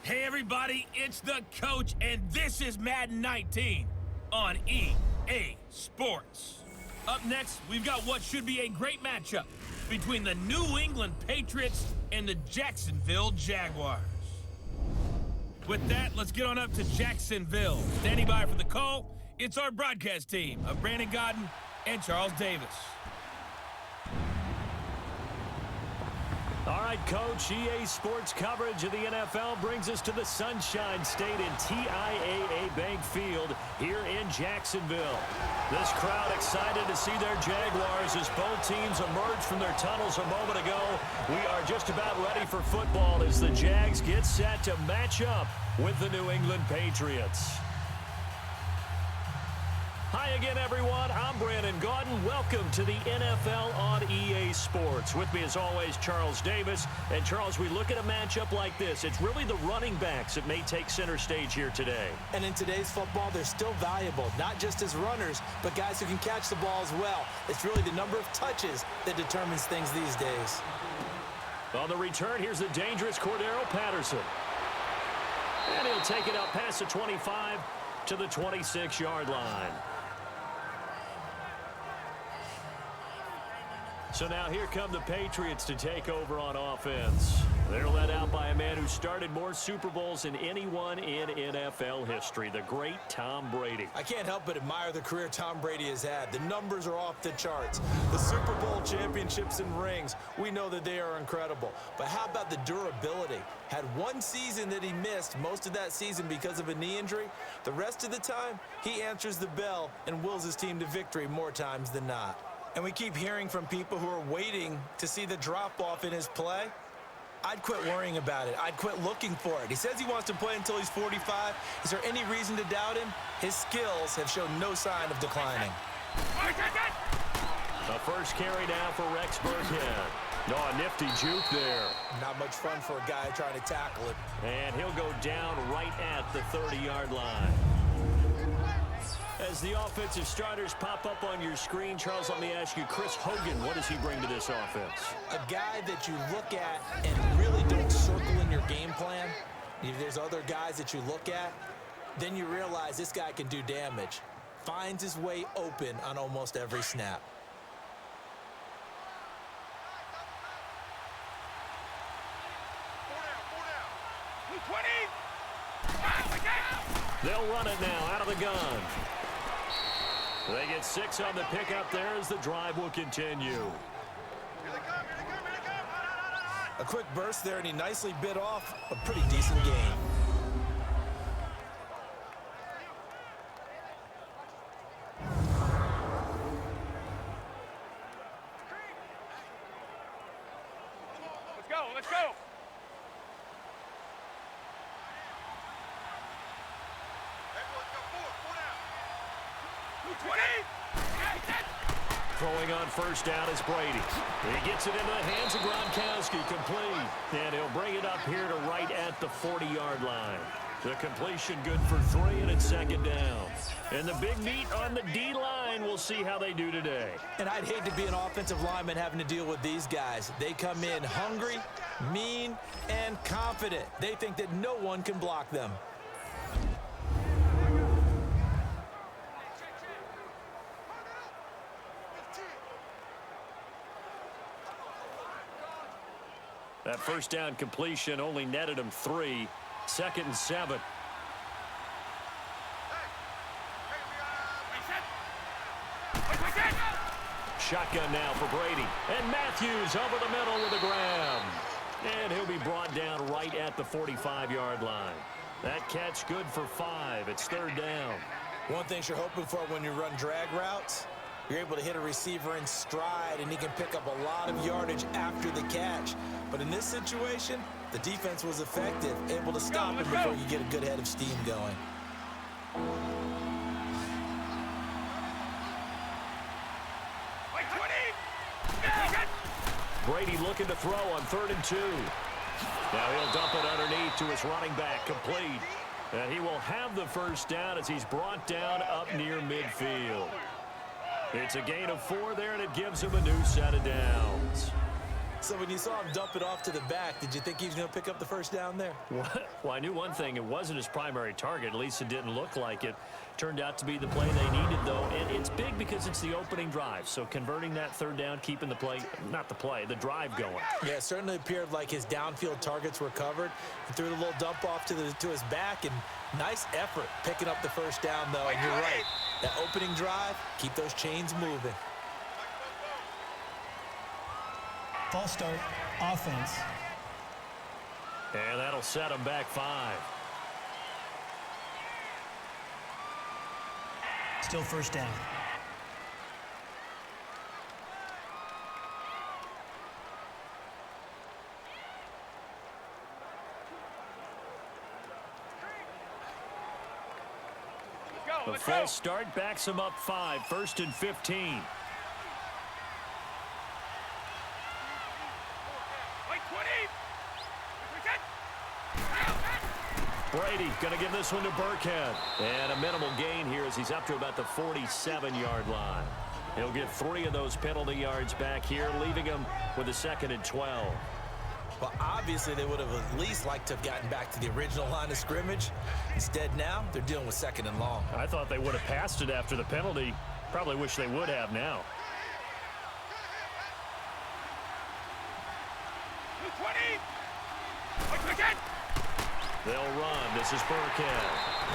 Hey everybody, it's the coach, and this is Madden 19 on EA Sports. Up next, we've got what should be a great matchup between the New England Patriots and the Jacksonville Jaguars. With that, let's get on up to Jacksonville. Standing by for the call, it's our broadcast team of Brandon Godden and Charles Davis. All right, Coach, EA Sports coverage of the NFL brings us to the Sunshine State in TIAA Bank Field here in Jacksonville. This crowd excited to see their Jaguars as both teams emerged from their tunnels a moment ago. We are just about ready for football as the Jags get set to match up with the New England Patriots. Hi again, everyone. I'm Brandon Godden. Welcome to the NFL on EA Sports. With me, as always, Charles Davis. And, Charles, we look at a matchup like this. It's really the running backs that may take center stage here today. And in today's football, they're still valuable, not just as runners, but guys who can catch the ball as well. It's really the number of touches that determines things these days. On the return, here's the dangerous Cordero Patterson. And he'll take it up past the 25 to the 26-yard line. So now here come the Patriots to take over on offense. They're led out by a man who started more Super Bowls than anyone in NFL history, the great Tom Brady. I can't help but admire the career Tom Brady has had. The numbers are off the charts. The Super Bowl championships and rings, we know that they are incredible. But how about the durability? Had one season that he missed, most of that season because of a knee injury. The rest of the time, he answers the bell and wills his team to victory more times than not. And we keep hearing from people who are waiting to see the drop-off in his play. I'd quit worrying about it. I'd quit looking for it. He says he wants to play until he's 45. Is there any reason to doubt him? His skills have shown no sign of declining. The first carry now for Rex Burkhead. No, a nifty juke there. Not much fun for a guy trying to tackle it. And he'll go down right at the 30-yard line. As the offensive starters pop up on your screen, Charles, let me ask you, Chris Hogan, what does he bring to this offense? A guy that you look at and really don't circle in your game plan. If there's other guys that you look at, then you realize this guy can do damage. Finds his way open on almost every snap. They'll run it now out of the gun. They get 6 on the pickup there as the drive will continue. A quick burst there, and he nicely bit off a pretty decent game. Let's go. Throwing on first down is Brady. He gets it into the hands of Gronkowski, complete. And he'll bring it up here to right at the 40-yard line. The completion good for 3, and it's second down. And the big meat on the D-line, we'll see how they do today. And I'd hate to be an offensive lineman having to deal with these guys. They come in hungry, mean, and confident. They think that no one can block them. That first down completion only netted him 3. 2nd and 7. Shotgun now for Brady. And Matthews over the middle with a grab. And he'll be brought down right at the 45-yard line. That catch good for 5. It's 3rd down. One thing you're hoping for when you run drag routes, you're able to hit a receiver in stride, and he can pick up a lot of yardage after the catch. But in this situation, the defense was effective, able to stop him before you get a good head of steam going. Brady looking to throw on 3rd and 2. Now he'll dump it underneath to his running back, complete. And he will have the first down as he's brought down up near midfield. It's a gain of 4 there, and it gives him a new set of downs. So when you saw him dump it off to the back, did you think he was going to pick up the first down there? Well, I knew one thing. It wasn't his primary target. At least it didn't look like it. Turned out to be the play they needed, though. And it's big because it's the opening drive. So converting that third down, keeping the drive going. Yeah, it certainly appeared like his downfield targets were covered. He threw the little dump off to his back, and nice effort picking up the first down, though. And you're right, that opening drive, keep those chains moving. False start, offense. And that'll set him back 5. Still first down. The false start backs him up 5, 1st and 15. Brady going to give this one to Burkhead. And a minimal gain here as he's up to about the 47-yard line. He'll get 3 of those penalty yards back here, leaving him with a 2nd and 12. Well, obviously, they would have at least liked to have gotten back to the original line of scrimmage. Instead, now, they're dealing with 2nd and long. I thought they would have passed it after the penalty. Probably wish they would have now. 20. They'll run. This is Burkhead.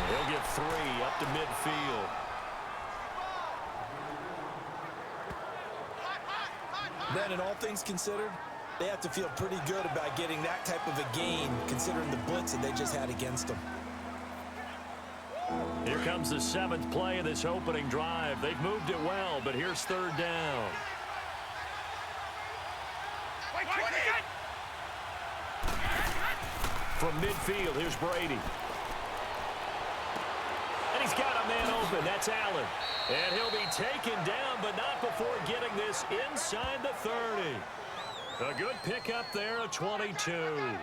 He'll get 3 up to midfield. Ben, in all things considered, they have to feel pretty good about getting that type of a gain, considering the blitz that they just had against them. Here comes the 7th play of this opening drive. They've moved it well, but here's 3rd down. From midfield, here's Brady. And he's got a man open. That's Allen. And he'll be taken down, but not before getting this inside the 30. A good pickup there, a 22.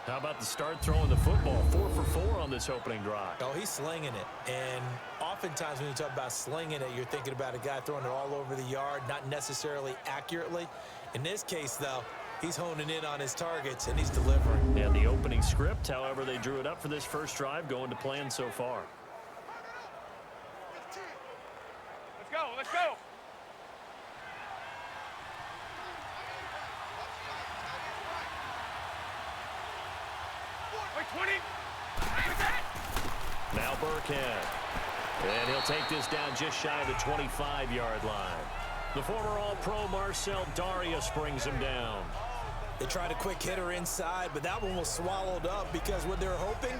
How about the start throwing the football? 4 for 4 on this opening drive. Oh, he's slinging it. And oftentimes when you talk about slinging it, you're thinking about a guy throwing it all over the yard, not necessarily accurately. In this case, though, he's honing in on his targets, and he's delivering. And the opening script, however, they drew it up for this first drive, going to plan so far. Let's go, let's go. Now Burkhead. And he'll take this down just shy of the 25-yard line. The former All-Pro Marcel Darius brings him down. They tried a quick hitter inside, but that one was swallowed up because what they're hoping,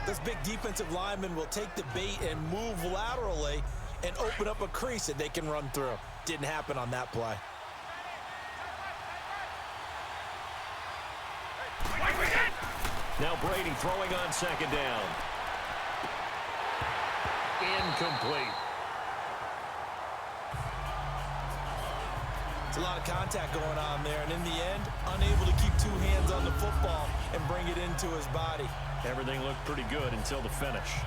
this big defensive lineman will take the bait and move laterally and open up a crease that they can run through. Didn't happen on that play. Now Brady throwing on 2nd down. Incomplete. It's a lot of contact going on there, and in the end, unable to keep 2 hands on the football and bring it into his body. Everything looked pretty good until the finish.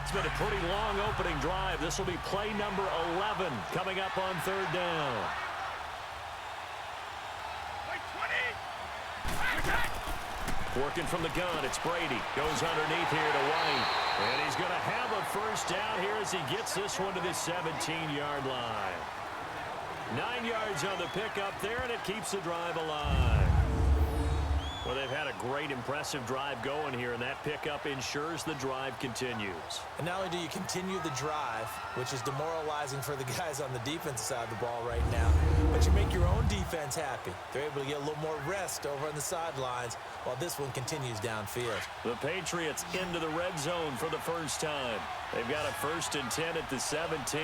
It's been a pretty long opening drive. This will be play number 11 coming up on 3rd down. Working from the gun, it's Brady. Goes underneath here to White. And he's going to have a first down here as he gets this one to the 17-yard line. 9 yards on the pickup there, and it keeps the drive alive. Well, they've had a great, impressive drive going here, and that pickup ensures the drive continues. And not only do you continue the drive, which is demoralizing for the guys on the defensive side of the ball right now, but you make your own defense happy. They're able to get a little more rest over on the sidelines while this one continues downfield. The Patriots into the red zone for the first time. They've got a 1st and 10 at the 17.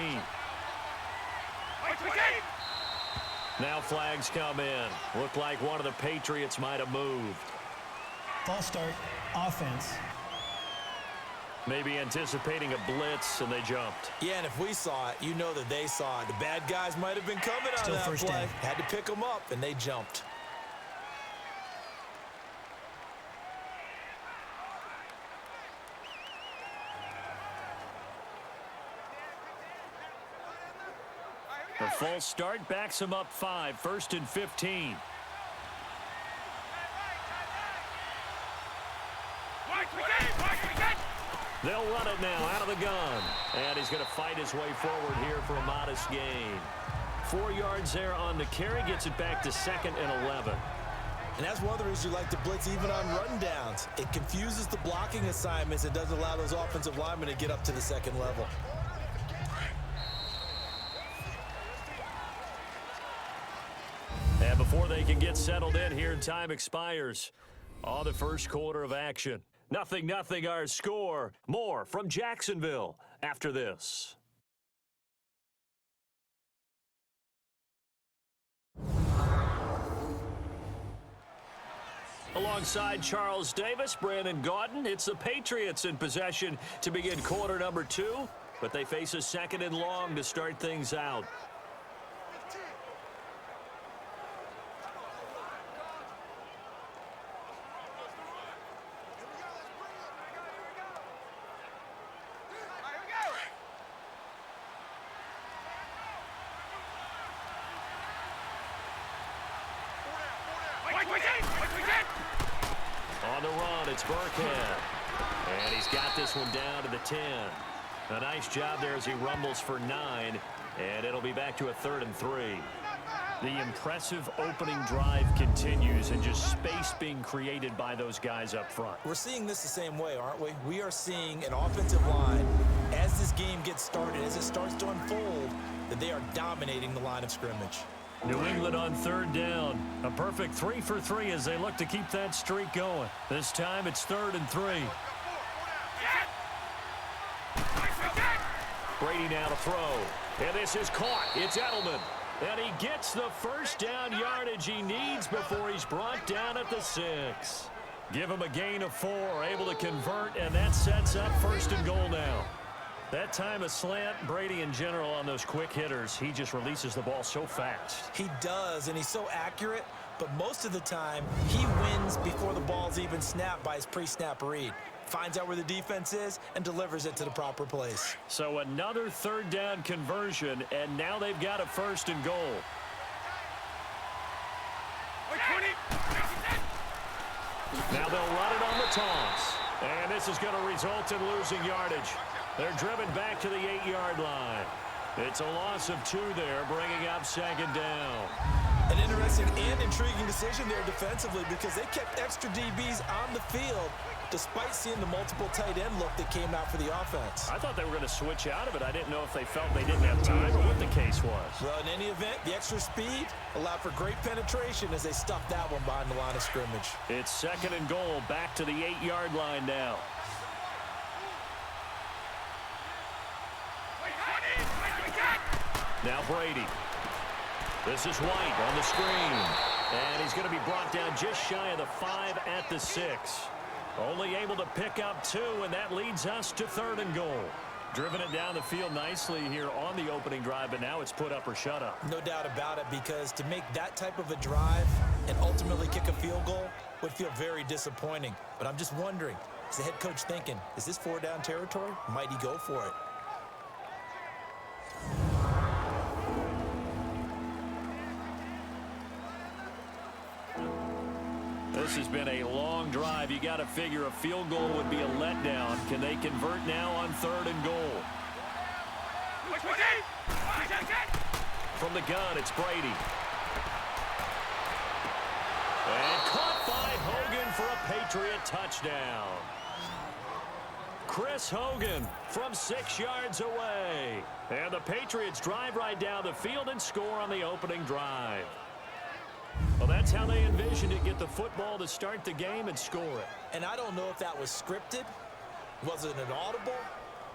Now flags come in. Looked like one of the Patriots might have moved. False start, offense. Maybe anticipating a blitz, and they jumped. Yeah, and if we saw it, you know that they saw it. The bad guys might have been coming on Still that first play. down. Had to pick them up, and they jumped. The false start backs him up 5, 1st and 15. They'll run it now out of the gun. And he's going to fight his way forward here for a modest gain. 4 yards there on the carry, gets it back to 2nd and 11. And that's one of the reasons you like to blitz even on rundowns. It confuses the blocking assignments. It doesn't allow those offensive linemen to get up to the 2nd level. And before they can get settled in here, time expires on the first quarter of action. 0-0 our score. More from Jacksonville after this. Alongside Charles Davis, Brandon Gaudin, it's the Patriots in possession to begin quarter number 2, but they face a 2nd and long to start things out. On the run, it's Burkhead. And he's got this one down to the 10. A nice job there as he rumbles for 9. And it'll be back to a 3rd and 3. The impressive opening drive continues, and just space being created by those guys up front. We're seeing this the same way, aren't we? We are seeing an offensive line, as this game gets started, as it starts to unfold, that they are dominating the line of scrimmage. New England on 3rd down. A perfect 3 for 3 as they look to keep that streak going. This time it's 3rd and 3. Brady now to throw. And this is caught. It's Edelman. And he gets the first down yardage he needs before he's brought down at the 6. Give him a gain of 4. Able to convert, and that sets up 1st and goal now. That time a slant, Brady in general on those quick hitters, he just releases the ball so fast. He does, and he's so accurate, but most of the time he wins before the ball's even snapped by his pre-snap read. Finds out where the defense is and delivers it to the proper place. So another 3rd down conversion, and now they've got a 1st and goal. Now they'll run it on the toss. And this is going to result in losing yardage. They're driven back to the 8-yard line. It's a loss of 2 there, bringing up 2nd down. An interesting and intriguing decision there defensively, because they kept extra DBs on the field despite seeing the multiple tight end look that came out for the offense. I thought they were going to switch out of it. I didn't know if they felt they didn't have time or what the case was. Well, in any event, the extra speed allowed for great penetration as they stuffed that one behind the line of scrimmage. It's 2nd and goal, back to the 8-yard line now. Now Brady. This is White on the screen. And he's going to be brought down just shy of the 5 at the 6. Only able to pick up 2, and that leads us to 3rd and goal. Driven it down the field nicely here on the opening drive, but now it's put up or shut up. No doubt about it, because to make that type of a drive and ultimately kick a field goal would feel very disappointing. But I'm just wondering, is the head coach thinking, is this 4-down territory? Might he go for it? This has been a long drive. You got to figure a field goal would be a letdown. Can they convert now on 3rd and goal? From the gun, it's Brady. And caught by Hogan for a Patriot touchdown. Chris Hogan from 6 yards away. And the Patriots drive right down the field and score on the opening drive. Well, that's how they envisioned it. Get the football to start the game and score it. And I don't know if that was scripted. Was it an audible?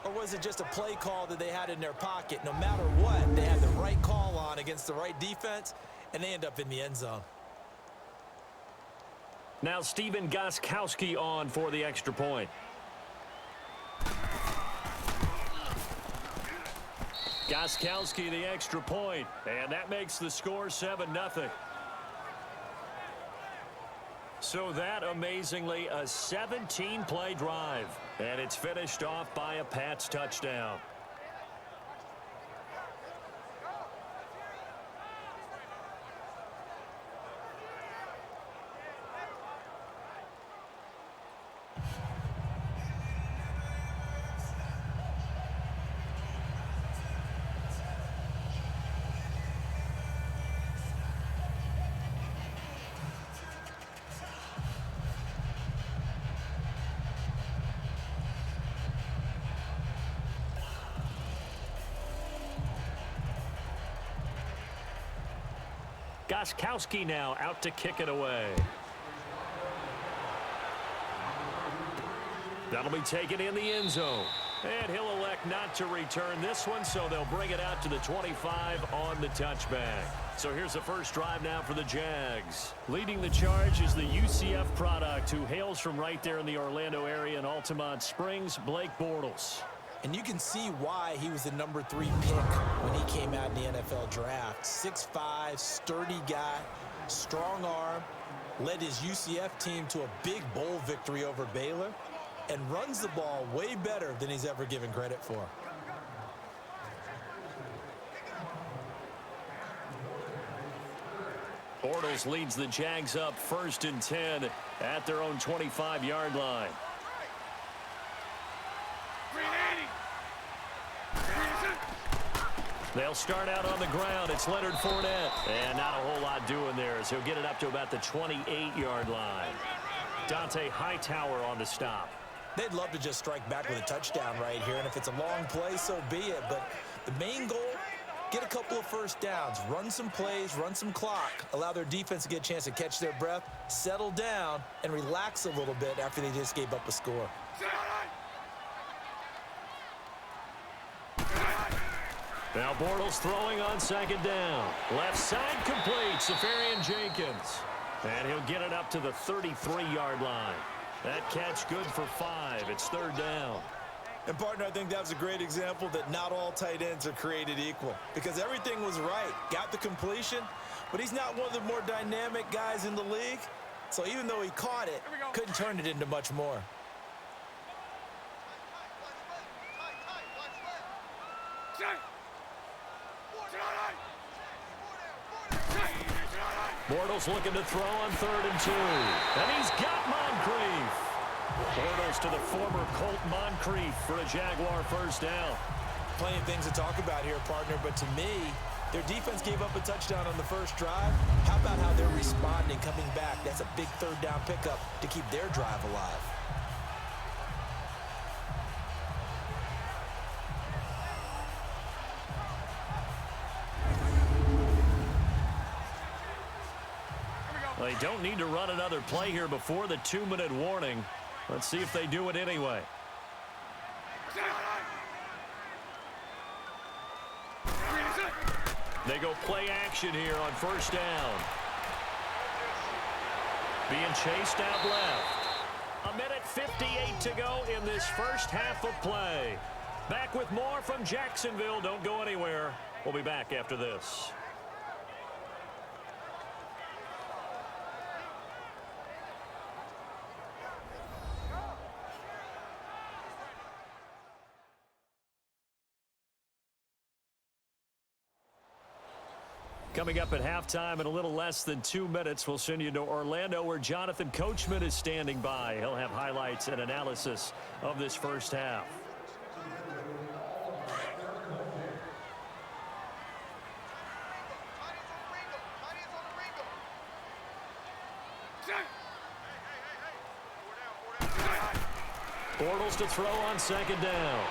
Or was it just a play call that they had in their pocket? No matter what, they had the right call on against the right defense, and they end up in the end zone. Now Stephen Gostkowski on for the extra point. Gostkowski the extra point, and that makes the score 7-0. So that, amazingly, a 17-play drive. And it's finished off by a Pats touchdown. Gostkowski now out to kick it away. That'll be taken in the end zone. And he'll elect not to return this one, so they'll bring it out to the 25 on the touchback. So here's the first drive now for the Jags. Leading the charge is the UCF product who hails from right there in the Orlando area in Altamont Springs, Blake Bortles. And you can see why he was the #3 pick when he came out in the NFL draft. 6'5", sturdy guy, strong arm, led his UCF team to a big bowl victory over Baylor, and runs the ball way better than he's ever given credit for. Bortles leads the Jags up 1st and 10 at their own 25-yard line. They'll start out on the ground. It's Leonard Fournette. And not a whole lot doing there as he'll get it up to about the 28-yard line. Dante Hightower on the stop. They'd love to just strike back with a touchdown right here, and if it's a long play, so be it. But the main goal, get a couple of first downs, run some plays, run some clock, allow their defense to get a chance to catch their breath, settle down, and relax a little bit after they just gave up a score. Now Bortles throwing on 2nd down. Left side complete, Safarian Jenkins. And he'll get it up to the 33-yard line. That catch good for 5. It's 3rd down. And, partner, I think that was a great example that not all tight ends are created equal, because everything was right. Got the completion, but he's not one of the more dynamic guys in the league. So even though he caught it, couldn't turn it into much more. Bortles looking to throw on 3rd and 2. And he's got Moncrief. Bortles to the former Colt Moncrief for a Jaguar first down. Plenty of things to talk about here, partner, but to me, their defense gave up a touchdown on the first drive. How about how they're responding, coming back? That's a big 3rd down pickup to keep their drive alive. They don't need to run another play here before the 2-minute warning. Let's see if they do it anyway. They go play action here on 1st down. Being chased out left. 1:58 to go in this first half of play. Back with more from Jacksonville. Don't go anywhere. We'll be back after this. Coming up at halftime in a little less than 2 minutes, we'll send you to Orlando where Jonathan Coachman is standing by. He'll have highlights and analysis of this first half. Bortles to throw on 2nd down.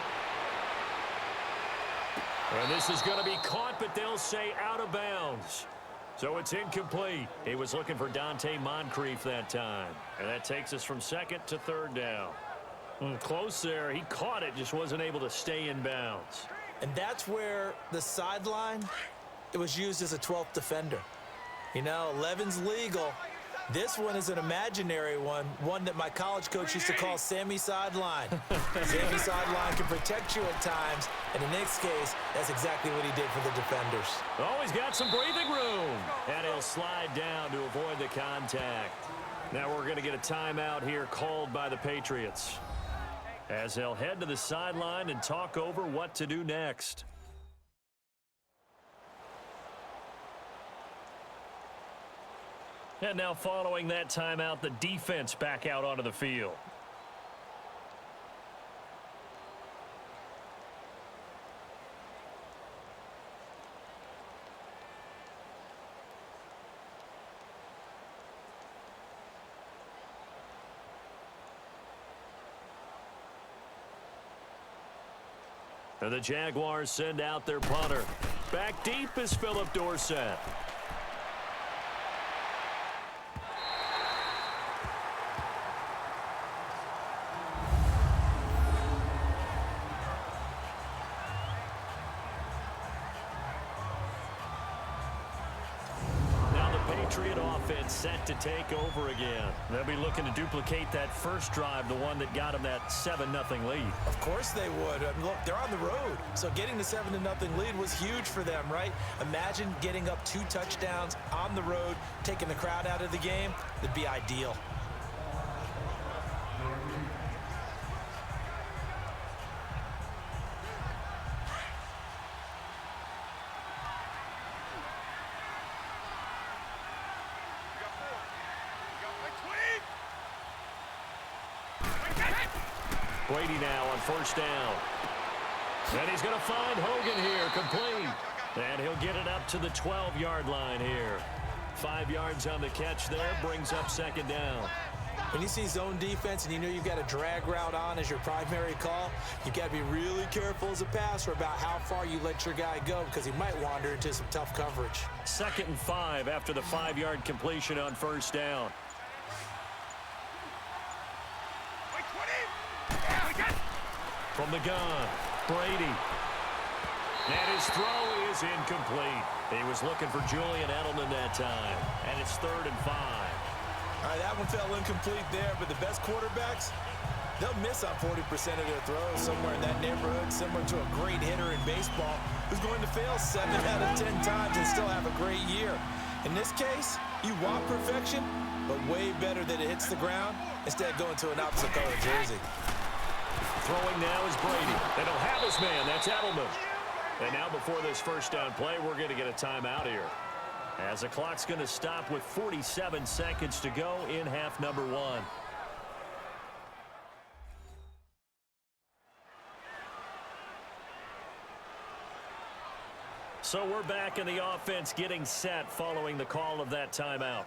And this is going to be caught, but they'll say out of bounds. So it's incomplete. He was looking for Dante Moncrief that time. And that takes us from 2nd to 3rd down. Close there. He caught it, just wasn't able to stay in bounds. And that's where the sideline, it was used as a 12th defender. You know, 11's legal. This one is an imaginary one, one that my college coach used to call Sammy Sideline. Sammy Sideline can protect you at times, and in this case, that's exactly what he did for the defenders. Oh, he's got some breathing room, and he'll slide down to avoid the contact. Now we're going to get a timeout here called by the Patriots, as they'll head to the sideline and talk over what to do next. And now following that timeout, the defense back out onto the field. And the Jaguars send out their punter. Back deep is Philip Dorsett. Patriot offense set to take over again. They'll be looking to duplicate that first drive, the one that got them that 7-0 lead. Of course they would. I mean, look, they're on the road, so getting the 7-0 lead was huge for them, right? Imagine getting up 2 touchdowns on the road, taking the crowd out of the game. It'd be ideal. Brady now on first down. And he's going to find Hogan here, complete. And he'll get it up to the 12-yard line here. 5 yards on the catch there, brings up second down. When you see zone defense and you know you've got a drag route on as your primary call, you've got to be really careful as a passer about how far you let your guy go because he might wander into some tough coverage. 2nd and 5 after the 5-yard completion on first down. From the gun, Brady. And his throw is incomplete. He was looking for Julian Edelman that time. And it's 3rd and 5. All right, that one fell incomplete there, but the best quarterbacks, they'll miss on 40% of their throws, somewhere in that neighborhood, similar to a great hitter in baseball who's going to fail 7 out of 10 times and still have a great year. In this case, you want perfection, but way better that it hits the ground instead of going to an opposite color jersey. Throwing now is Brady. They don't have his man. That's Edelman. And now before this first down play, we're going to get a timeout here, as the clock's going to stop with 47 seconds to go in half number 1. So we're back in the offense getting set following the call of that timeout.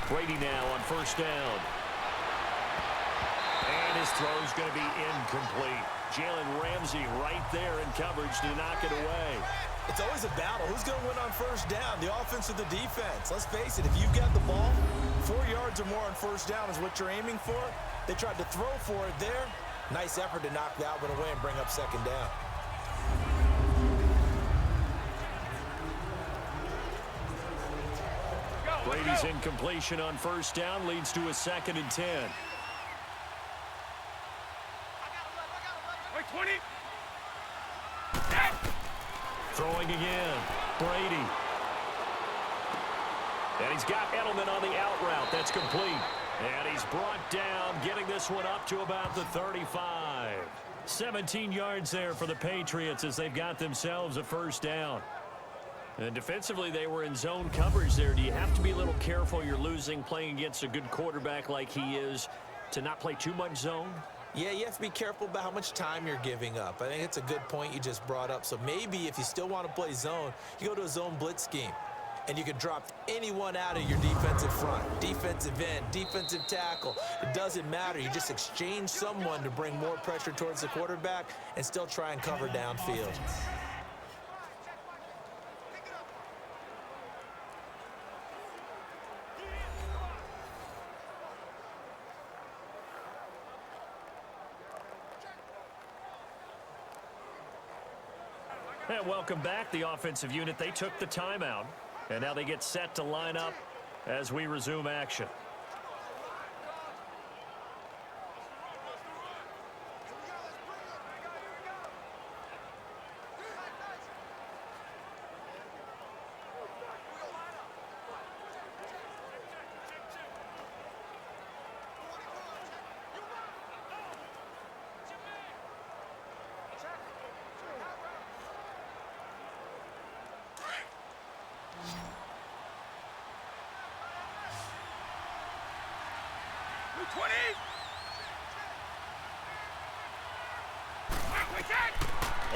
Brady now on first down. And his throw's going to be incomplete. Jalen Ramsey right there in coverage to knock it away. It's always a battle. Who's going to win on first down, the offense or the defense? Let's face it, if you've got the ball, 4 yards or more on first down is what you're aiming for. They tried to throw for it there. Nice effort to knock that one away and bring up second down. Brady's incompletion on first down leads to a 2nd and 10. Throwing again, Brady. And he's got Edelman on the out route. That's complete. And he's brought down, getting this one up to about the 35. 17 yards there for the Patriots as they've got themselves a first down. And defensively, they were in zone coverage there. Do you have to be a little careful? You're losing, playing against a good quarterback like he is, to not play too much zone? Yeah, you have to be careful about how much time you're giving up. I think it's a good point you just brought up. So maybe if you still want to play zone, you go to a zone blitz scheme. And you can drop anyone out of your defensive front, defensive end, defensive tackle. It doesn't matter. You just exchange someone to bring more pressure towards the quarterback and still try and cover downfield. And welcome back, the offensive unit. They took the timeout, and now they get set to line up as we resume action.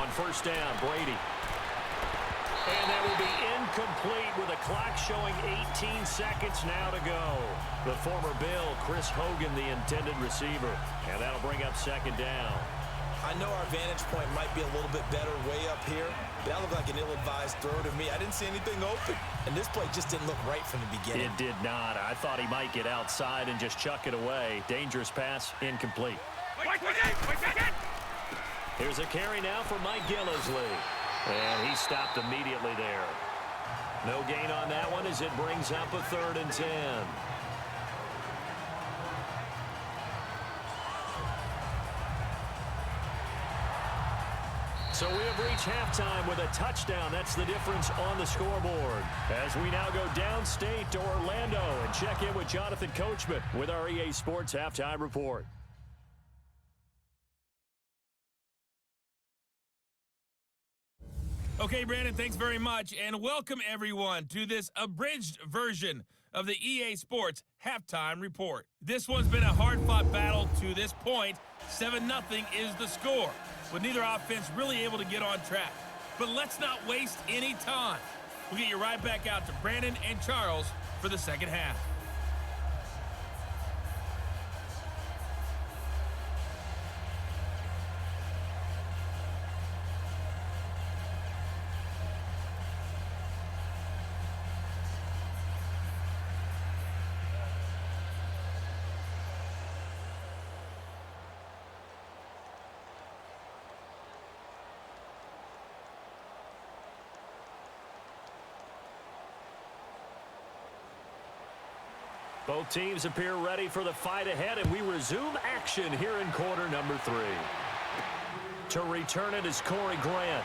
On first down, Brady. And that will be incomplete with a clock showing 18 seconds now to go. The former Bill, Chris Hogan, the intended receiver. And that'll bring up second down. I know our vantage point might be a little bit better way up here, but that looked like an ill-advised throw to me. I didn't see anything open, and this play just didn't look right from the beginning. It did not. I thought he might get outside and just chuck it away. Dangerous pass, incomplete. Here's a carry now for Mike Gillisley. And he stopped immediately there. No gain on that one as it brings up a 3rd and 10. So we have reached halftime with a touchdown. That's the difference on the scoreboard. As we now go downstate to Orlando and check in with Jonathan Coachman with our EA Sports Halftime Report. Okay, Brandon, thanks very much, and welcome everyone to this abridged version of the EA Sports Halftime Report. This one's been a hard-fought battle to this point. 7-0 is the score, with neither offense really able to get on track. But let's not waste any time. We'll get you right back out to Brandon and Charles for the second half. Both teams appear ready for the fight ahead, and we resume action here in quarter number 3. To return it is Corey Grant.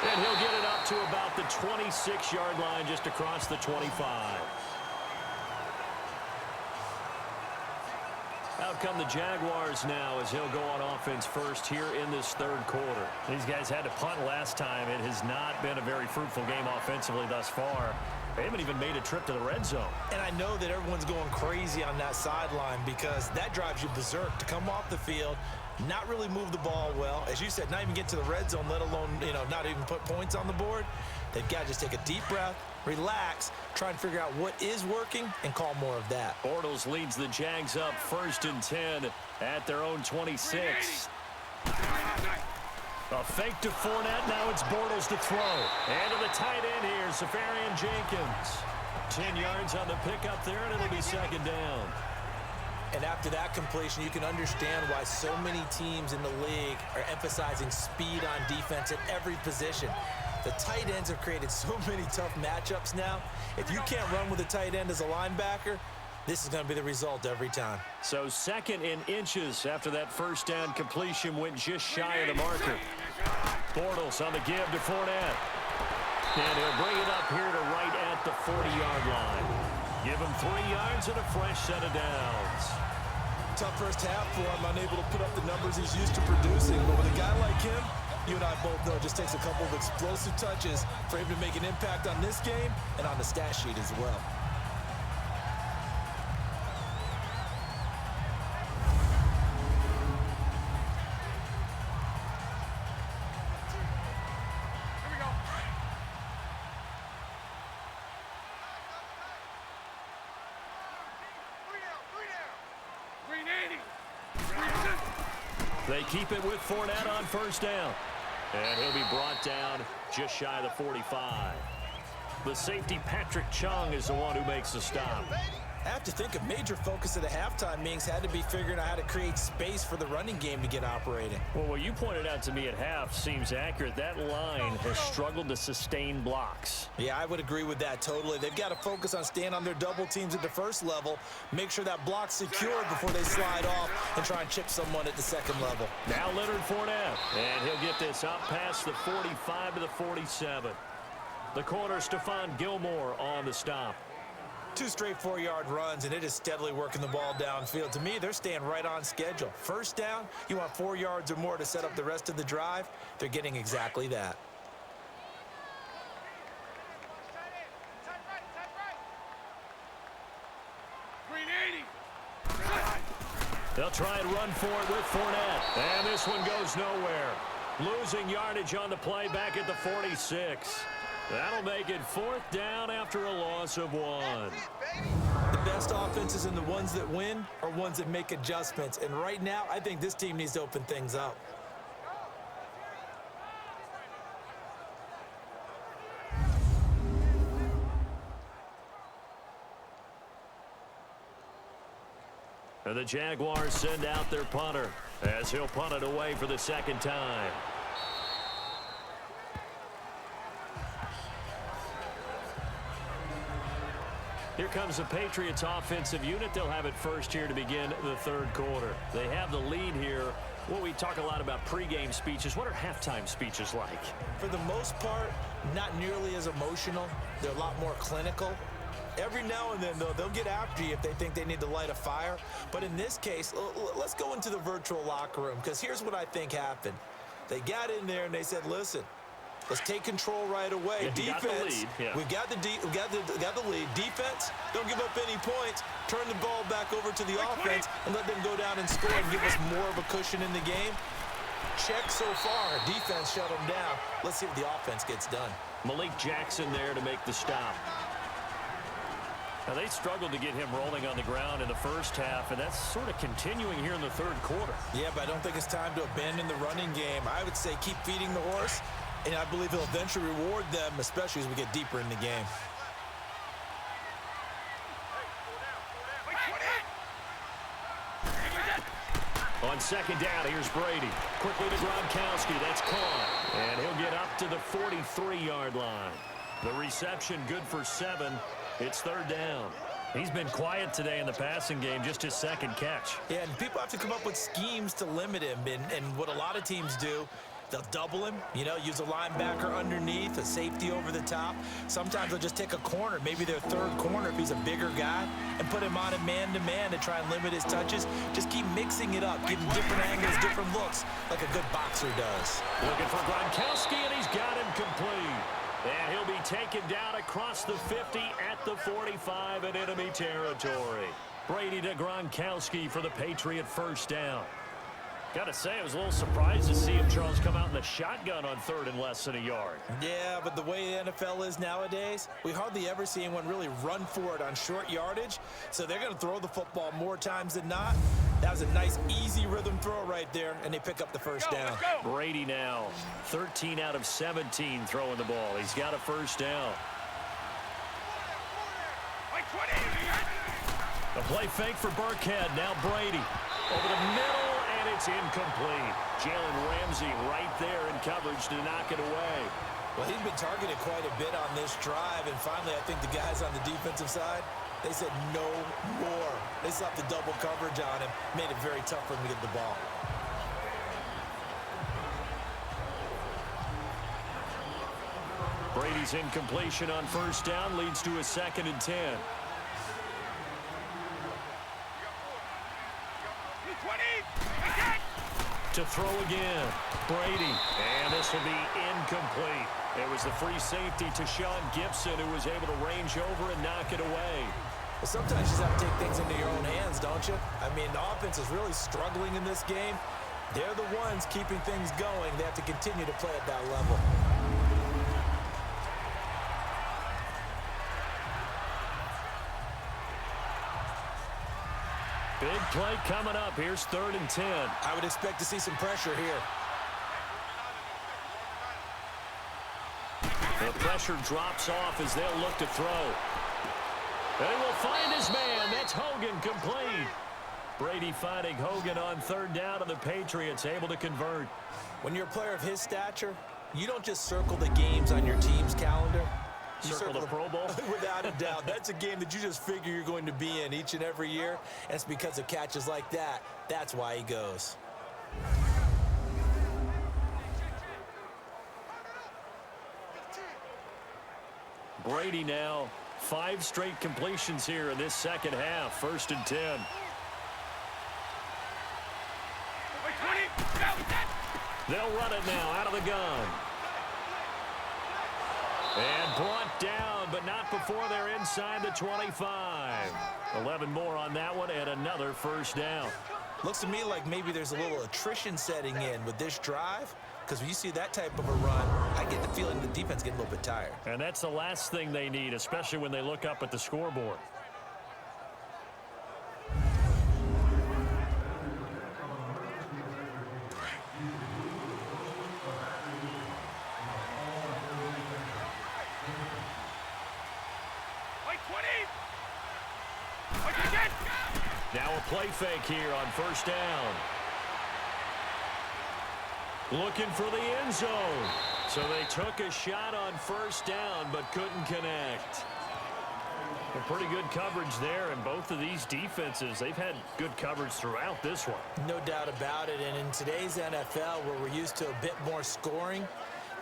And he'll get it up to about the 26-yard line, just across the 25. Out come the Jaguars now as he'll go on offense first here in this 3rd quarter. These guys had to punt last time. It has not been a very fruitful game offensively thus far. They haven't even made a trip to the red zone. And I know that everyone's going crazy on that sideline because that drives you berserk to come off the field, not really move the ball well. As you said, not even get to the red zone, let alone, not even put points on the board. They've got to just take a deep breath, relax, try and figure out what is working, and call more of that. Bortles leads the Jags up 1st and 10 at their own 26. A fake to Fournette. Now it's Bortles to throw. And to the tight end here, Safarian Jenkins. 10 yards on the pickup there, and it'll be second down. And after that completion, you can understand why so many teams in the league are emphasizing speed on defense at every position. The tight ends have created so many tough matchups now. If you can't run with a tight end as a linebacker, this is going to be the result every time. So 2nd and inches after that first down completion went just shy of the marker. Bortles on the give to Fournette. And he'll bring it up here to right at the 40-yard line. Give him 3 yards and a fresh set of downs. Tough first half for him, unable to put up the numbers he's used to producing. But with a guy like him, you and I both know it just takes a couple of explosive touches for him to make an impact on this game and on the stat sheet as well. They keep it with Fournette on first down. And he'll be brought down just shy of the 45. The safety, Patrick Chung, is the one who makes the stop. I have to think a major focus of the halftime meetings had to be figuring out how to create space for the running game to get operating. Well, what you pointed out to me at half seems accurate. That line has struggled to sustain blocks. Yeah, I would agree with that totally. They've got to focus on staying on their double teams at the first level, make sure that block's secured before they slide off and try and chip someone at the second level. Now Leonard Fournette, and he'll get this up past the 45 to the 47. The corner, Stephon Gilmore on the stop. 2 straight 4-yard runs, and it is steadily working the ball downfield. To me, they're staying right on schedule. First down, you want 4 yards or more to set up the rest of the drive. They're getting exactly that. They'll try and run for it with Fournette. And this one goes nowhere. Losing yardage on the play back at the 46. That'll make it 4th down after a loss of 1. The best offenses and the ones that win are ones that make adjustments. And right now, I think this team needs to open things up. And the Jaguars send out their punter as he'll punt it away for the 2nd time. Here comes the Patriots offensive unit. They'll have it first here to begin the 3rd quarter. They have the lead here. Well, we talk a lot about pregame speeches. What are halftime speeches like? For the most part, not nearly as emotional. They're a lot more clinical. Every now and then, though, they'll get after you if they think they need to light a fire. But in this case, let's go into the virtual locker room, because here's what I think happened. They got in there and they said, listen, let's take control right away. Yeah, defense, we got the lead. Defense, don't give up any points. Turn the ball back over to the offense and let them go down and score and give us more of a cushion in the game. Check so far. Defense shut them down. Let's see what the offense gets done. Malik Jackson there to make the stop. Now, they struggled to get him rolling on the ground in the first half, and that's sort of continuing here in the 3rd quarter. Yeah, but I don't think it's time to abandon the running game. I would say keep feeding the horse, and I believe he'll eventually reward them, especially as we get deeper in the game. On 2nd down, here's Brady. Quickly to Gronkowski. That's caught. And he'll get up to the 43-yard line. The reception good for 7. It's 3rd down. He's been quiet today in the passing game, just his 2nd catch. Yeah, and people have to come up with schemes to limit him. And what a lot of teams do, they'll double him, use a linebacker underneath, a safety over the top. Sometimes they'll just take a corner, maybe their 3rd corner if he's a bigger guy, and put him on a man-to-man to try and limit his touches. Just keep mixing it up, give him different angles, different looks, like a good boxer does. Looking for Gronkowski, and he's got him complete. And he'll be taken down across the 50 at the 45 in enemy territory. Brady to Gronkowski for the Patriot 1st down. Got to say, I was a little surprised to see him, Charles, come out in the shotgun on 3rd and less than a yard. Yeah, but the way the NFL is nowadays, we hardly ever see anyone really run for it on short yardage. So they're going to throw the football more times than not. That was a nice, easy rhythm throw right there, and they pick up the 1st down. Brady now, 13 out of 17 throwing the ball. He's got a 1st down. A play fake for Burkhead. Now Brady over the middle, and it's incomplete. Jalen Ramsey right there in coverage to knock it away. Well, he's been targeted quite a bit on this drive, and finally I think the guys on the defensive side, they said no more. They slapped the double coverage on him, made it very tough for him to get the ball. Brady's incompletion on 1st down leads to a 2nd and 10. To throw again, Brady, and this will be incomplete. It was the free safety to Sean Gibson who was able to range over and knock it away. Well, sometimes you just have to take things into your own hands, don't you? I mean, the offense is really struggling in this game. They're the ones keeping things going. They have to continue to play at that level. Big play coming up. Here's 3rd and 10. I would expect to see some pressure here. The pressure drops off as they'll look to throw. They will find his man. That's Hogan, complete. Brady finding Hogan on 3rd down, and the Patriots able to convert. When you're a player of his stature, you don't just circle the games on your team's calendar. You circle the Pro Bowl? Without a doubt. That's a game that you just figure you're going to be in each and every year. And it's because of catches like that. That's why he goes. Brady now, 5 straight completions here in this 2nd half. 1st and 10. They'll run it now out of the gun. And brought down, but not before they're inside the 25. 11 more on that one, and another 1st down. Looks to me like maybe there's a little attrition setting in with this drive. because when you see that type of a run, I get the feeling the defense getting a little bit tired. And that's the last thing they need, especially when they look up at the scoreboard. Now a play fake here on first down. Looking for the end zone. So they took a shot on first down but couldn't connect. A pretty good coverage there, and both of these defenses, they've had good coverage throughout this one. No doubt about it, and in today's NFL where we're used to a bit more scoring,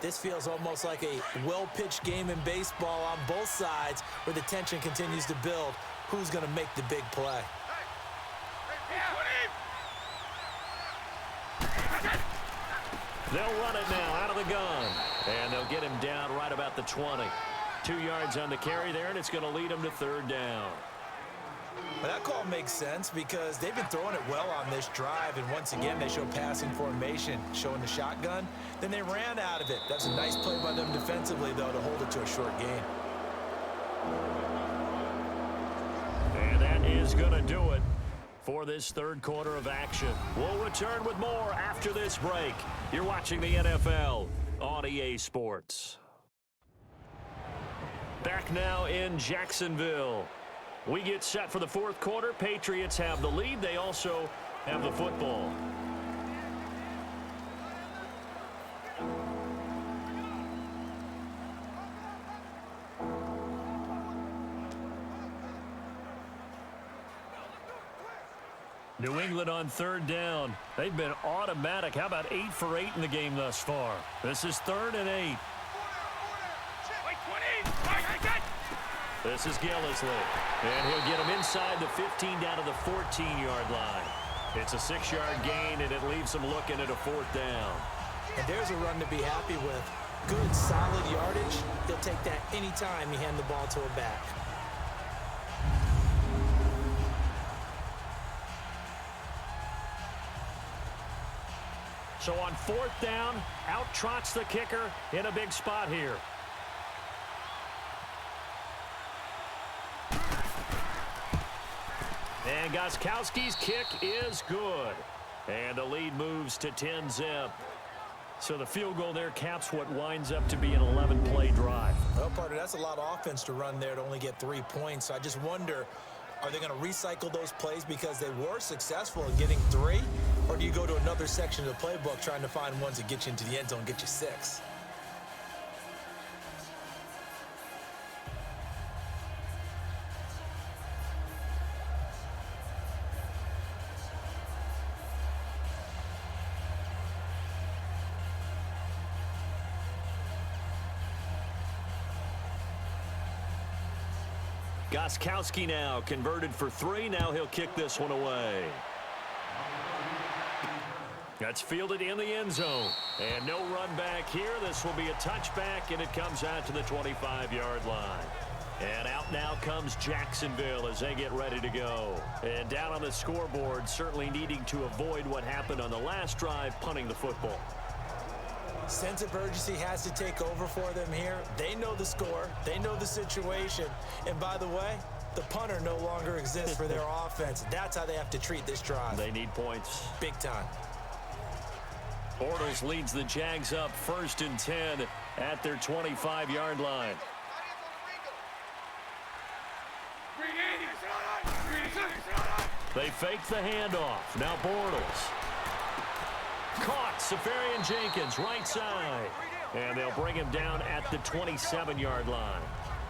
this feels almost like a well-pitched game in baseball on both sides where the tension continues to build. Who's going to make the big play? They'll run it now out of the gun, and they'll get him down right about the 20. 2 yards on the carry there, and it's going to lead him to third down. Well, that call makes sense because they've been throwing it well on this drive, and once again they show passing formation, showing the shotgun. Then they ran out of it. That's a nice play by them defensively, though, to hold it to a short gain. And that is going to do it for this third quarter of action. We'll return with more after this break. You're watching the NFL on EA Sports. Back now in Jacksonville. We get set for the fourth quarter. Patriots have the lead. They also have the football. New England on third down. They've been automatic. How about 8 for 8 in the game thus far? This is 3rd and 8. This is Gillisley. And he'll get him inside the 15 down to the 14-yard line. It's a 6-yard gain, and it leaves him looking at a 4th down. And there's a run to be happy with. Good, solid yardage. He'll take that anytime you hand the ball to a back. So on 4th down, out trots the kicker in a big spot here. And Gostkowski's kick is good. And the lead moves to 10-zip. So the field goal there caps what winds up to be an 11-play drive. Well, partner, that's a lot of offense to run there to only get 3 points. So I just wonder, are they going to recycle those plays because they were successful in getting 3? Or do you go to another section of the playbook trying to find ones that get you into the end zone and get you 6? Gostkowski now converted for 3. Now he'll kick this one away. That's fielded in the end zone. And no run back here. This will be a touchback, and it comes out to the 25-yard line. And out now comes Jacksonville as they get ready to go. And down on the scoreboard, certainly needing to avoid what happened on the last drive, punting the football. Sense of urgency has to take over for them here. They know the score. They know the situation. And by the way, the punter no longer exists for their offense. That's how they have to treat this drive. They need points. Big time. Bortles leads the Jags up 1st and 10 at their 25-yard line. They fake the handoff. Now Bortles. Caught. Safarian Jenkins, right side. And they'll bring him down at the 27-yard line.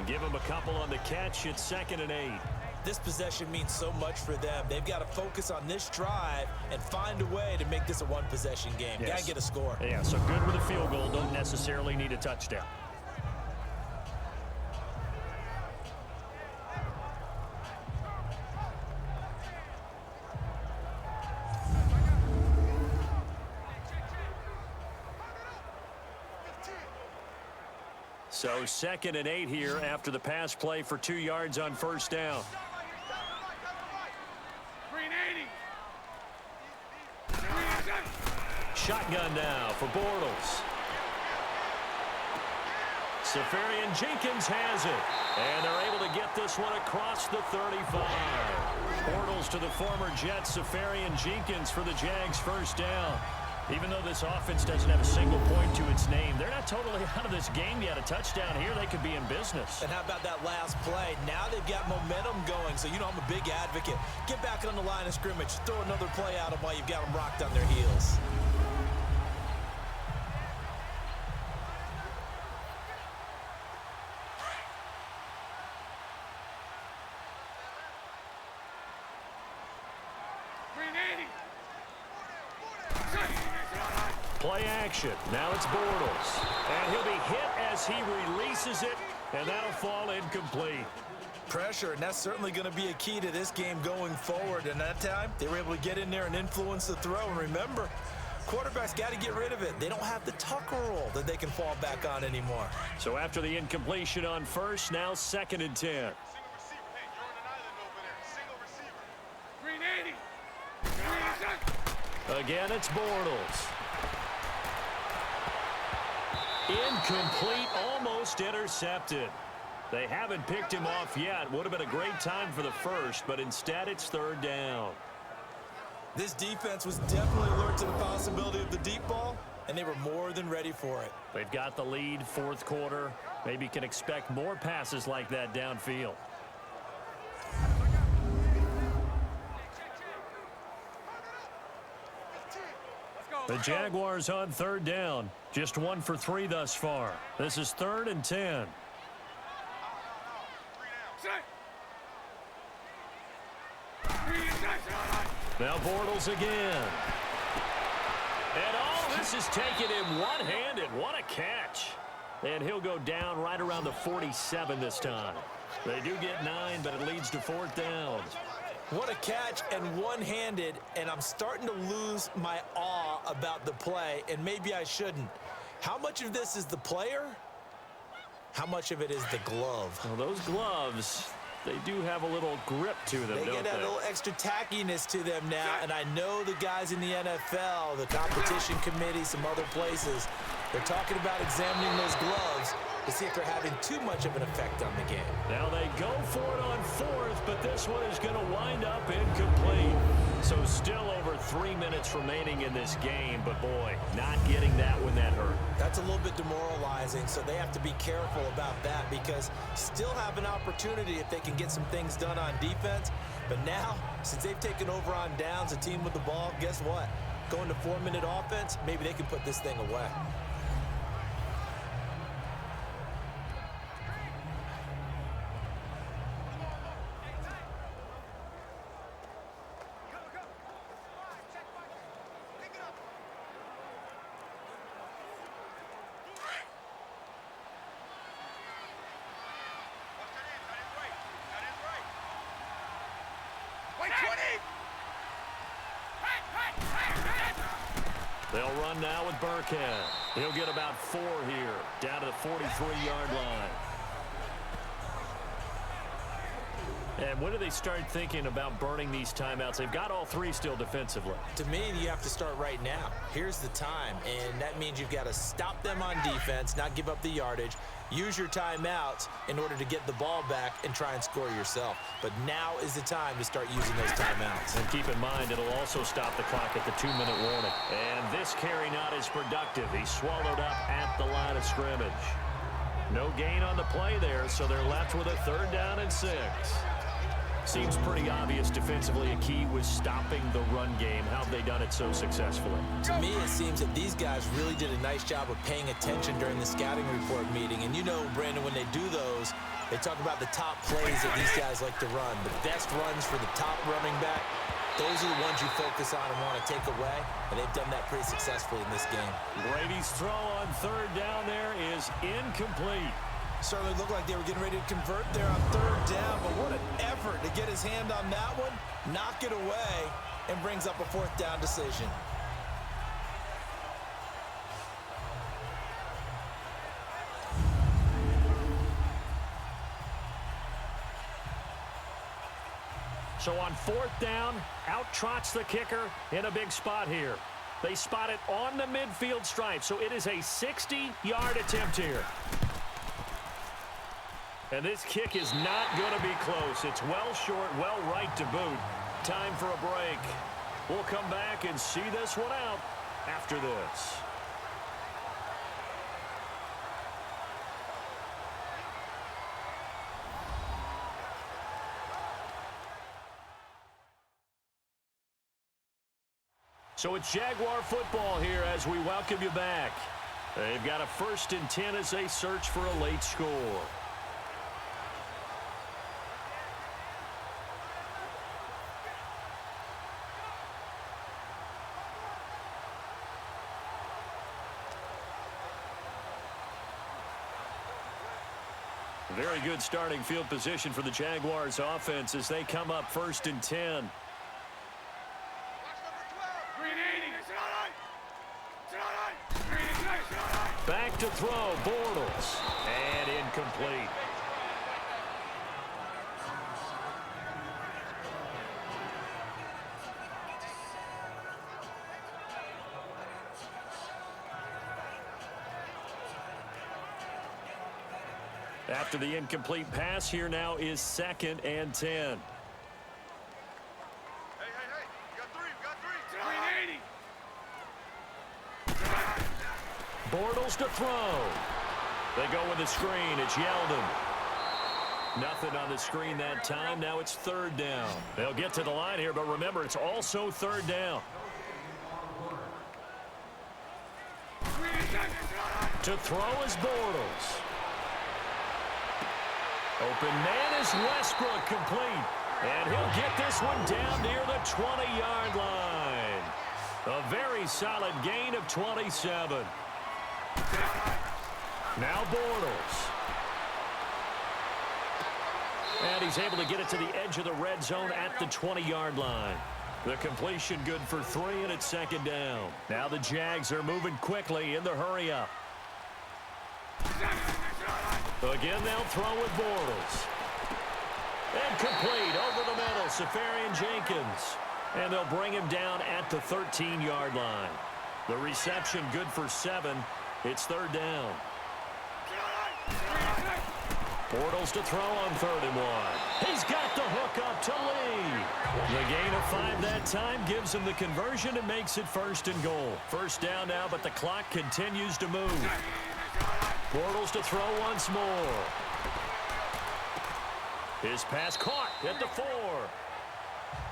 Give him a couple on the catch. It's 2nd and 8. This possession means so much for them. They've got to focus on this drive and find a way to make this a one-possession game. Yes. Got to get a score. Yeah, so good with a field goal. Don't necessarily need a touchdown. So 2nd and 8 here after the pass play for 2 yards on 1st down. shotgun now for Bortles. Jenkins has it. And they're able to get this one across the 35. Bortles to the former Jet, Jenkins for the Jags first down. Even though this offense doesn't have a single point to its name, they're not totally out of this game yet. A touchdown here, they could be in business. And how about that last play? Now they've got momentum going, so you know I'm a big advocate. Get back on the line of scrimmage. Throw another play at them while you've got them rocked on their heels. Play action. Now it's Bortles. And he'll be hit as he releases it, and that'll fall incomplete. Pressure, and that's certainly going to be a key to this game going forward. And that time, they were able to get in there and influence the throw. And remember, quarterbacks got to get rid of it. They don't have the tucker roll that they can fall back on anymore. So after the incompletion on first, now 2nd and 10. Again, it's Bortles. Incomplete, almost intercepted. They haven't picked him off yet. Would have been a great time for the first, but instead it's 3rd down. This defense was definitely alert to the possibility of the deep ball, and they were more than ready for it. They've got the lead, 4th quarter. Maybe can expect more passes like that downfield. The Jaguars on 3rd down. Just 1 for 3 thus far. This is 3rd and 10. Now Bortles again. And all this is taken in one-handed. What a catch. And he'll go down right around the 47 this time. They do get 9, but it leads to 4th down. What a catch, and one-handed, and I'm starting to lose my awe about the play, and maybe I shouldn't. How much of this is the player? How much of it is the glove? Well, those gloves, they do have a little grip to them, They don't get a little extra tackiness to them now, and I know the guys in the NFL, the competition committee, some other places, they're talking about examining those gloves to see if they're having too much of an effect on the game. Now they go for it on 4th, but this one is going to wind up incomplete. So still over 3 minutes remaining in this game, but boy, not getting that when that hurt. That's a little bit demoralizing, so they have to be careful about that because still have an opportunity if they can get some things done on defense. But now, since they've taken over on downs, a team with the ball, guess what? Going to 4-minute offense, maybe they can put this thing away. They'll run now with Burkhead. He'll get about 4 here, down to the 43-yard line. And when do they start thinking about burning these timeouts? They've got all 3 still defensively. To me, you have to start right now. Here's the time, and that means you've got to stop them on defense, not give up the yardage, use your timeouts in order to get the ball back and try and score yourself. But now is the time to start using those timeouts. And keep in mind, it'll also stop the clock at the 2-minute warning. And this carry not as productive. He's swallowed up at the line of scrimmage. No gain on the play there, so they're left with a 3rd down and 6. Seems pretty obvious defensively a key was stopping the run game. How have they done it so successfully? To me, it seems that these guys really did a nice job of paying attention during the scouting report meeting. And you know, Brandon, when they do those, they talk about the top plays that these guys like to run. The best runs for the top running back, those are the ones you focus on and want to take away. And they've done that pretty successfully in this game. Brady's throw on 3rd down there is incomplete. Certainly looked like they were getting ready to convert there on 3rd down, but what an effort to get his hand on that one, knock it away, and brings up a 4th down decision. So on 4th down, out trots the kicker in a big spot here. They spot it on the midfield stripe, so it is a 60-yard attempt here. And this kick is not going to be close. It's well short, well right to boot. Time for a break. We'll come back and see this one out after this. So it's Jaguar football here as we welcome you back. They've got a 1st and 10 as they search for a late score. Very good starting field position for the Jaguars offense as they come up 1st and 10. Back to throw, Bortles, and incomplete. After the incomplete pass, here now is 2nd and 10. Hey, you got three. Bortles to throw. They go with the screen. It's Yeldon. Nothing on the screen that time. Now it's 3rd down. They'll get to the line here, but remember, it's also 3rd down. To throw is Bortles. Open man is Westbrook, complete. And he'll get this one down near the 20-yard line. A very solid gain of 27. Now Bortles. And he's able to get it to the edge of the red zone at the 20-yard line. The completion good for 3, and it's 2nd down. Now the Jags are moving quickly in the hurry-up. Again, they'll throw with Bortles. And complete over the middle, Safarian Jenkins. And they'll bring him down at the 13-yard line. The reception good for 7. It's 3rd down. Bortles to throw on 3rd and 1. He's got the hook up to Lee. The gain of 5 that time gives him the conversion and makes it 1st and goal. 1st down now, but the clock continues to move. Bortles to throw once more. His pass caught at the 4.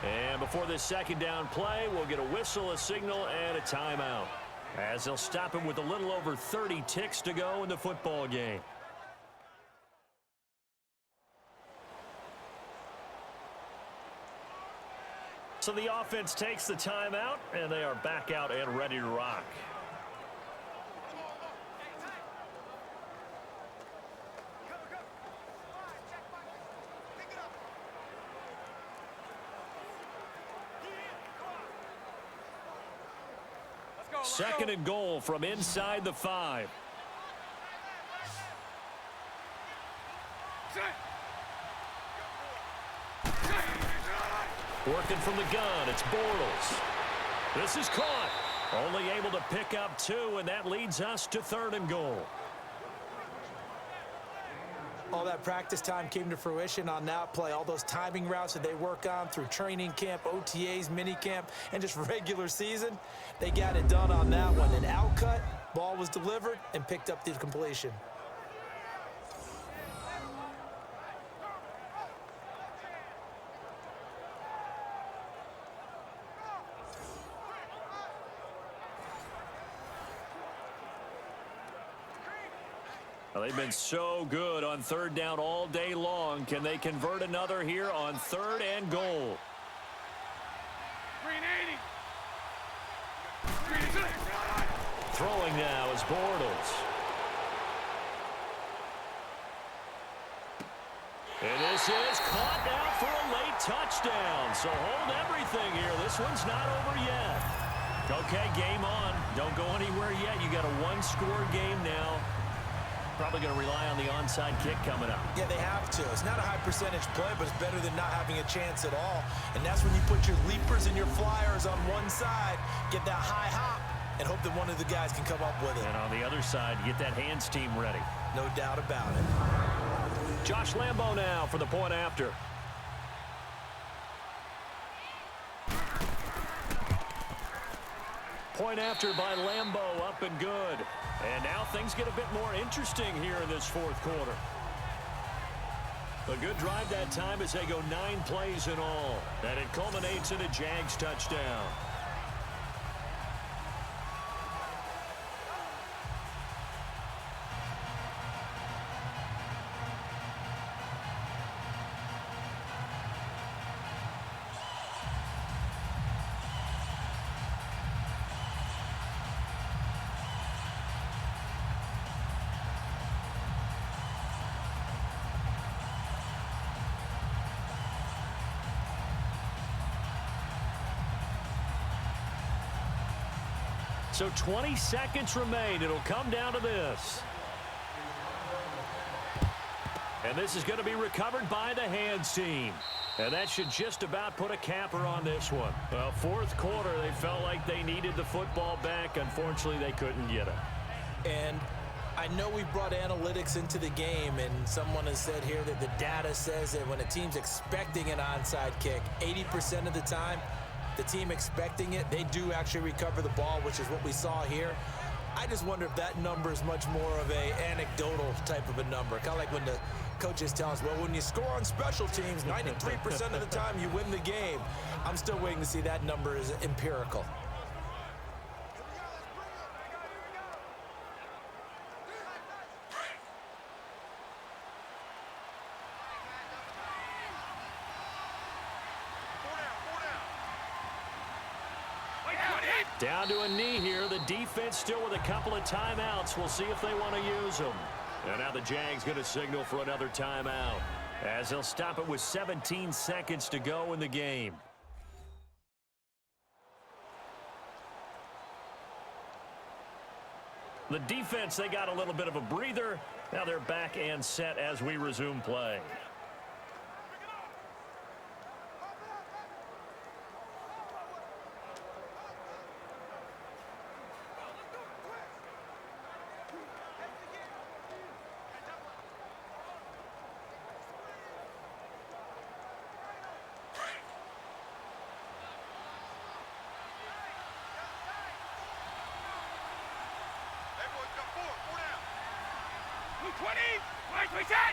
And before this 2nd down play, we'll get a whistle, a signal, and a timeout, as they'll stop him with a little over 30 ticks to go in the football game. So the offense takes the timeout, and they are back out and ready to rock. Second and goal from inside the 5. Working from the gun, it's Bortles. This is caught. Only able to pick up 2, and that leads us to 3rd and goal. All that practice time came to fruition on that play. All those timing routes that they work on through training camp, OTAs, minicamp, and just regular season, they got it done on that one. An outcut, ball was delivered, and picked up the completion. Well, they've been so good on 3rd down all day long. Can they convert another here on 3rd and goal? Throwing now is Bortles. And this is caught now for a late touchdown. So hold everything here. This one's not over yet. Okay, game on. Don't go anywhere yet. You got a 1-score game now. Probably going to rely on the onside kick coming up. Yeah, they have to. It's not a high percentage play, but it's better than not having a chance at all. And that's when you put your leapers and your flyers on one side, get that high hop, and hope that one of the guys can come up with it. And on the other side, get that hands team ready. No doubt about it. Josh Lambo now for the point after. Point after by Lambo, up and good. And now things get a bit more interesting here in this fourth quarter. A good drive that time as they go 9 plays in all. And it culminates in a Jags touchdown. So 20 seconds remain. It'll come down to this. And this is going to be recovered by the hands team. And that should just about put a capper on this one. Well, fourth quarter, they felt like they needed the football back. Unfortunately, they couldn't get it. And I know we brought analytics into the game, and someone has said here that the data says that when a team's expecting an onside kick, 80% of the time, the team expecting it, they do actually recover the ball, which is what we saw here. I just wonder if that number is much more of a anecdotal type of a number. Kind of like when the coaches tell us, well, when you score on special teams, 93% of the time you win the game. I'm still waiting to see that number is empirical. Down to a knee here. The defense still with a couple of timeouts. We'll see if they want to use them. And now the Jags going to signal for another timeout, as they'll stop it with 17 seconds to go in the game. The defense, they got a little bit of a breather. Now they're back and set as we resume play.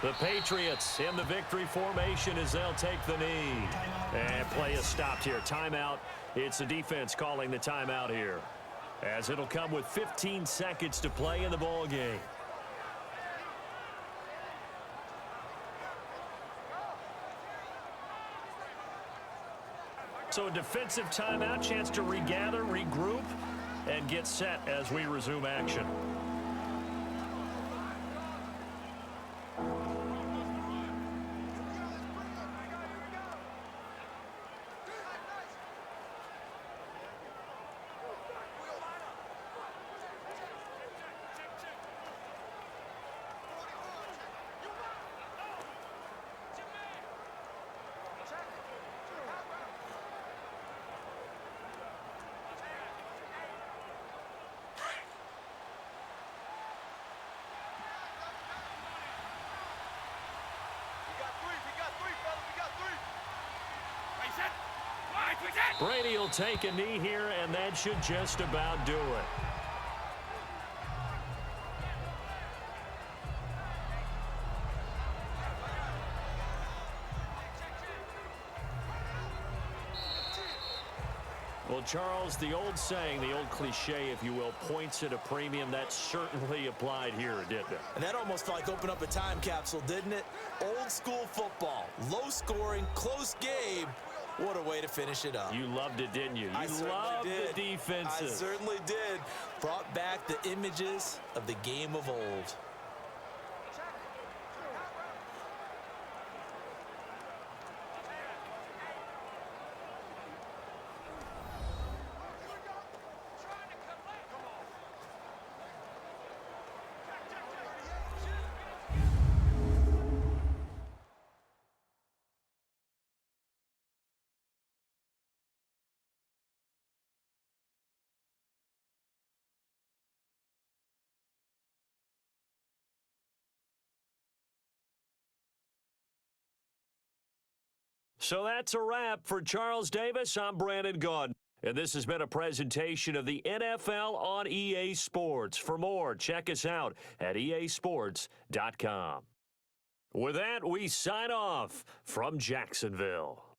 The Patriots in the victory formation as they'll take the knee. And play is stopped here. Timeout. It's the defense calling the timeout here, as it'll come with 15 seconds to play in the ball game. So a defensive timeout, chance to regather, regroup, and get set as we resume action. Brady will take a knee here, and that should just about do it. Well, Charles, the old saying, the old cliche, if you will, points at a premium. That certainly applied here, didn't it? And that almost felt like opened up a time capsule, didn't it? Old school football, low scoring, close game. What a way to finish it up. You loved it, didn't you? You loved the defenses. I certainly did. Brought back the images of the game of old. So that's a wrap. For Charles Davis, I'm Brandon Gaudin. And this has been a presentation of the NFL on EA Sports. For more, check us out at easports.com. With that, we sign off from Jacksonville.